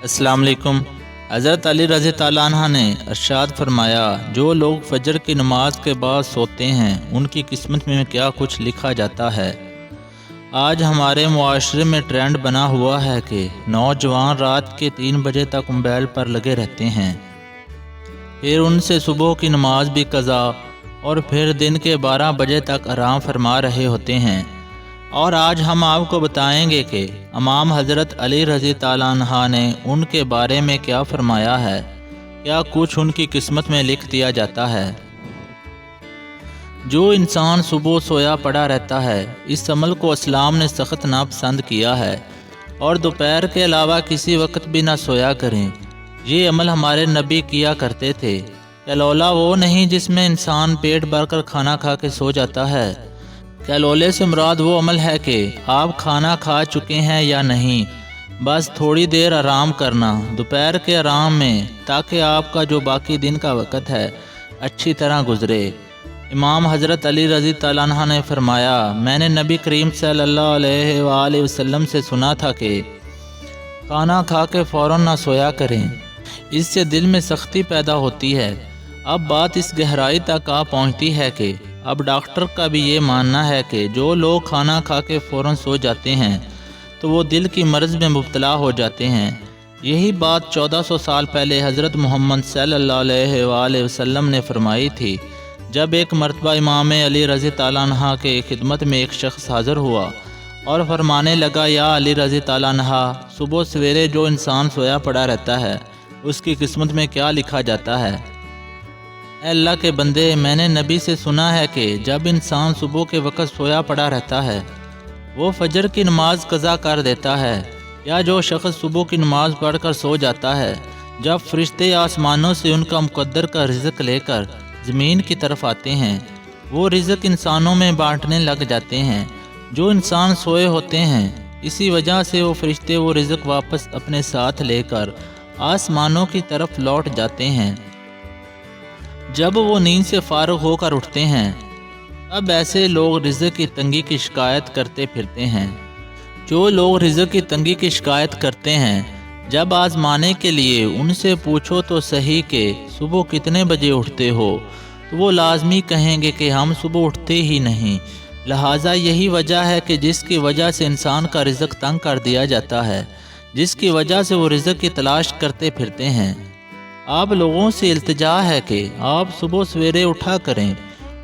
السلام علیکم۔ حضرت علی رضی اللہ عنہ نے ارشاد فرمایا، جو لوگ فجر کی نماز کے بعد سوتے ہیں ان کی قسمت میں کیا کچھ لکھا جاتا ہے۔ آج ہمارے معاشرے میں ٹرینڈ بنا ہوا ہے کہ نوجوان رات کے 3 بجے تک موبائل پر لگے رہتے ہیں، پھر ان سے صبح کی نماز بھی قضا اور پھر دن کے 12 بجے تک آرام فرما رہے ہوتے ہیں۔ اور آج ہم آپ کو بتائیں گے کہ امام حضرت علی رضی اللہ عنہ نے ان کے بارے میں کیا فرمایا ہے، کیا کچھ ان کی قسمت میں لکھ دیا جاتا ہے۔ جو انسان صبح سویا پڑا رہتا ہے، اس عمل کو اسلام نے سخت ناپسند کیا ہے، اور دوپہر کے علاوہ کسی وقت بھی نہ سویا کریں۔ یہ عمل ہمارے نبی کیا کرتے تھے۔ کیلولا وہ نہیں جس میں انسان پیٹ بھر کر کھانا کھا کے سو جاتا ہے۔ کیلولے سے مراد وہ عمل ہے کہ آپ کھانا کھا چکے ہیں یا نہیں، بس تھوڑی دیر آرام کرنا دوپہر کے آرام میں، تاکہ آپ کا جو باقی دن کا وقت ہے اچھی طرح گزرے۔ امام حضرت علی رضی اللہ عنہ نے فرمایا، میں نے نبی کریم صلی اللہ علیہ وآلہ وسلم سے سنا تھا کہ کھانا کھا کے فوراً نہ سویا کریں، اس سے دل میں سختی پیدا ہوتی ہے۔ اب بات اس گہرائی تک آ پہنچتی ہے کہ اب ڈاکٹر کا بھی یہ ماننا ہے کہ جو لوگ کھانا کھا کے فوراً سو جاتے ہیں تو وہ دل کی مرض میں مبتلا ہو جاتے ہیں۔ یہی بات 1400 سال پہلے حضرت محمد صلی اللہ علیہ وآلہ وسلم نے فرمائی تھی، جب ایک مرتبہ امام علی رضی اللہ عنہ کے خدمت میں ایک شخص حاضر ہوا اور فرمانے لگا، یا علی رضی اللہ عنہ، صبح سویرے جو انسان سویا پڑا رہتا ہے اس کی قسمت میں کیا لکھا جاتا ہے؟ اے اللہ کے بندے، میں نے نبی سے سنا ہے کہ جب انسان صبح کے وقت سویا پڑا رہتا ہے وہ فجر کی نماز قضا کر دیتا ہے، یا جو شخص صبح کی نماز پڑھ کر سو جاتا ہے، جب فرشتے آسمانوں سے ان کا مقدر کا رزق لے کر زمین کی طرف آتے ہیں، وہ رزق انسانوں میں بانٹنے لگ جاتے ہیں۔ جو انسان سوئے ہوتے ہیں، اسی وجہ سے وہ فرشتے وہ رزق واپس اپنے ساتھ لے کر آسمانوں کی طرف لوٹ جاتے ہیں۔ جب وہ نیند سے فارغ ہو کر اٹھتے ہیں تب ایسے لوگ رزق کی تنگی کی شکایت کرتے پھرتے ہیں۔ جو لوگ رزق کی تنگی کی شکایت کرتے ہیں، جب آزمانے کے لیے ان سے پوچھو تو صحیح کہ صبح کتنے بجے اٹھتے ہو، تو وہ لازمی کہیں گے کہ ہم صبح اٹھتے ہی نہیں۔ لہٰذا یہی وجہ ہے کہ جس کی وجہ سے انسان کا رزق تنگ کر دیا جاتا ہے، جس کی وجہ سے وہ رزق کی تلاش کرتے پھرتے ہیں۔ آپ لوگوں سے التجا ہے کہ آپ صبح سویرے اٹھا کریں،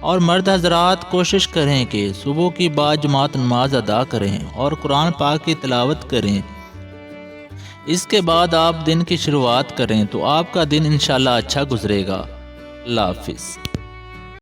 اور مرد حضرات کوشش کریں کہ صبح کی باجماعت نماز ادا کریں اور قرآن پاک کی تلاوت کریں۔ اس کے بعد آپ دن کی شروعات کریں تو آپ کا دن انشاءاللہ اچھا گزرے گا۔ اللہ حافظ۔